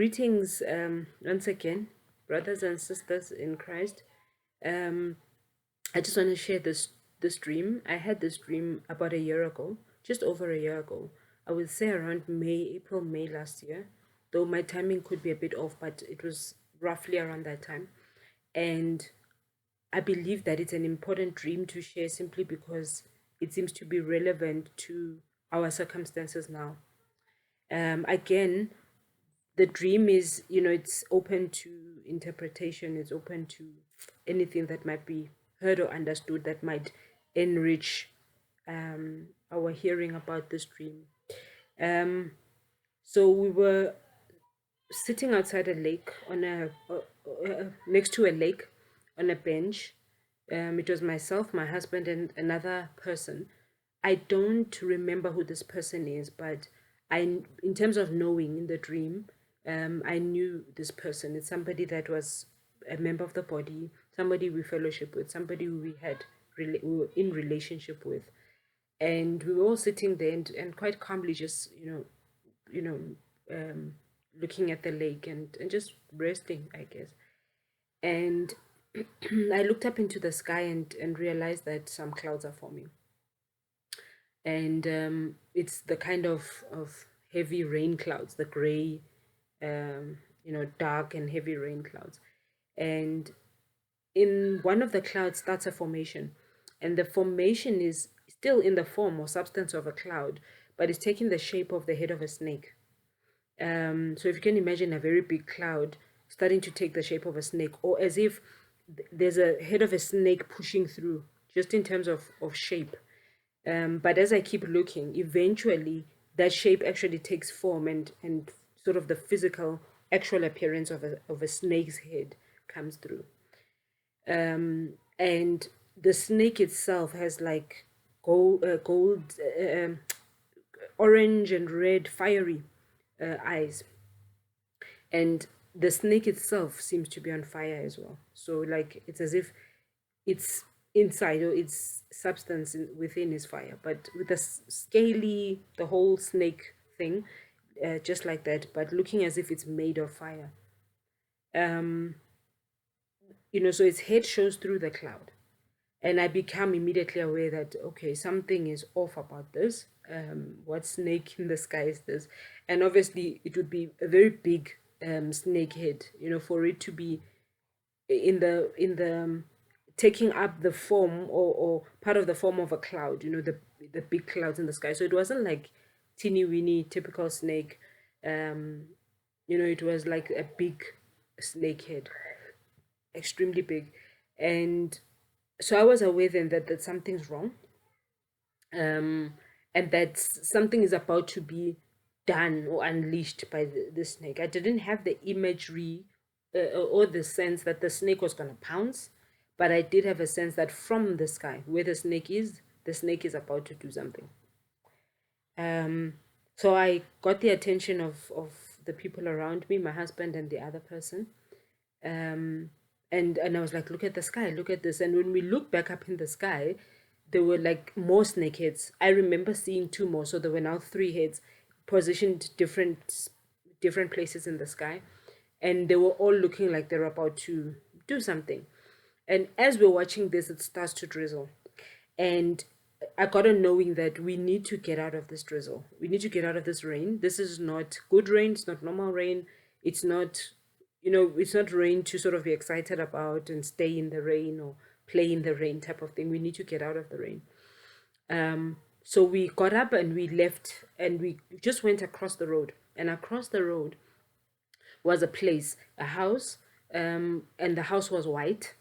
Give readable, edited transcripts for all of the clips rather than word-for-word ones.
Greetings, once again, brothers and sisters in Christ. Um, I just want to share this dream. I had this dream about a year ago, just over a year ago. I would say around May, April, May last year, though my timing could be a bit off, but it was roughly around that time. And I believe that it's an important dream to share simply because it seems to be relevant to our circumstances now. Again, the dream is, it's open to interpretation, it's open to anything that might be heard or understood that might enrich our hearing about this dream. So we were sitting outside a lake on next to a lake on a bench. It was myself, my husband, and another person. I don't remember who this person is, but in terms of knowing in the dream, I knew this person. It's somebody that was a member of the body, somebody we fellowship with, somebody we were in relationship with, and we were all sitting there and quite calmly just you know um, looking at the lake and just resting, I guess. And I looked up into the sky and realized that some clouds are forming, and it's the kind of heavy rain clouds, the gray, dark and heavy rain clouds. And in one of the clouds starts a formation, and the formation is still in the form or substance of a cloud, but it's taking the shape of the head of a snake. So if you can imagine a very big cloud starting to take the shape of a snake, or as if there's a head of a snake pushing through, just in terms of shape. But as I keep looking, eventually that shape actually takes form, and sort of the physical, actual appearance of a snake's head comes through. And the snake itself has like gold, orange and red, fiery eyes, and the snake itself seems to be on fire as well. So like it's as if its inside or its substance within is fire, but with the scaly, the whole snake thing, just like that, but looking as if it's made of fire. Um, so its head shows through the cloud, and I become immediately aware that okay, something is off about this. What snake in the sky is this? And obviously, it would be a very big snake head, for it to be in the taking up the form or part of the form of a cloud. The big clouds in the sky. So it wasn't like teeny weeny typical snake. It was like a big snake head, extremely big, and so I was aware then that something's wrong, um, and that something is about to be done or unleashed by the snake. I didn't have the imagery or the sense that the snake was going to pounce, but I did have a sense that from the sky, where the snake is about to do something. Um, so I got the attention of the people around me, my husband and the other person. Um, and I was like, look at the sky, look at this. And when we looked back up in the sky, there were like more snake heads. I remember seeing two more, so there were now three heads positioned different places in the sky, and they were all looking like they're about to do something. And as we're watching this, it starts to drizzle, and I got a knowing that we need to get out of this drizzle. We need to get out of this rain. This is not good rain. It's not normal rain. It's not, it's not rain to sort of be excited about and stay in the rain or play in the rain type of thing. We need to get out of the rain. So we got up and we left and we just went across the road. And across the road was a place, a house, and the house was white.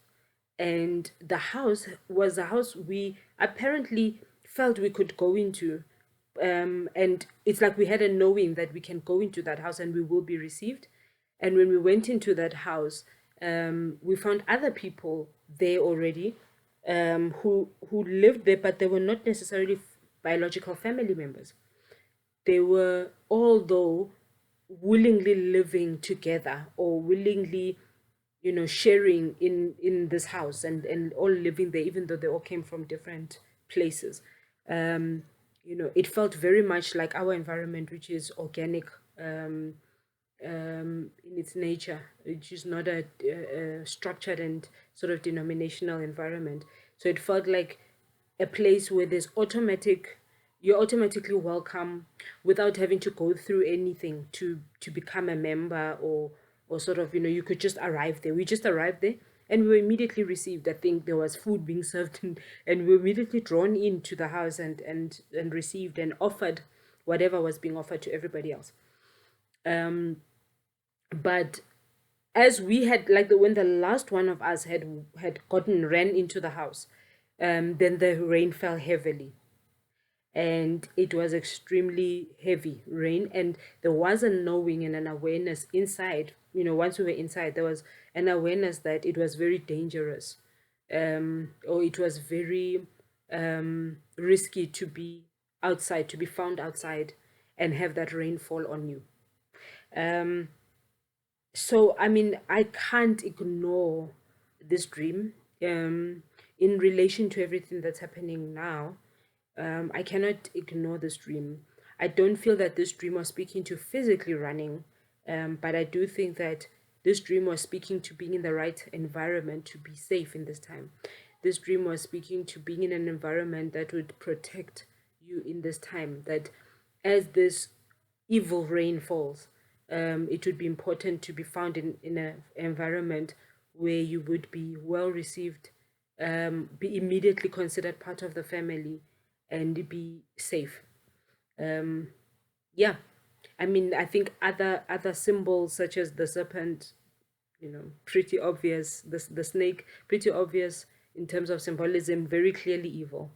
And the house was a house we apparently felt we could go into. And it's like we had a knowing that we can go into that house and we will be received. And when we went into that house, we found other people there already, who lived there, but they were not necessarily biological family members. They were, although willingly living together or willingly, sharing in this house and all living there, even though they all came from different places. It felt very much like our environment, which is organic, in its nature. It's just not a structured and sort of denominational environment. So it felt like a place where you're automatically welcome without having to go through anything to become a member, or sort of, you could just arrive there. We just arrived there and we were immediately received. I think there was food being served, and we were immediately drawn into the house and received and offered whatever was being offered to everybody else. But as we had, like, when the last one of us had ran into the house, then the rain fell heavily, and it was extremely heavy rain, and there was a knowing and an awareness inside. Once we were inside, there was an awareness that it was very dangerous, or it was very risky to be outside, to be found outside and have that rain fall on you. So I mean, I can't ignore this dream, in relation to everything that's happening now. I cannot ignore this dream. I don't feel that this dream was speaking to physically running, but I do think that this dream was speaking to being in the right environment to be safe in this time. This dream was speaking to being in an environment that would protect you in this time, that as this evil rain falls, it would be important to be found in an environment where you would be well received, be immediately considered part of the family, and be safe. Yeah, I mean, I think other symbols such as the serpent, pretty obvious. The snake, pretty obvious in terms of symbolism, very clearly evil,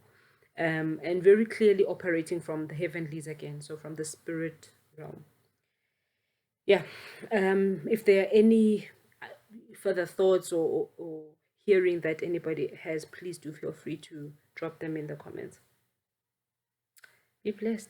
and very clearly operating from the heavenlies again, so from the spirit realm. Yeah. If there are any further thoughts or hearing that anybody has, please do feel free to drop them in the comments. Be blessed.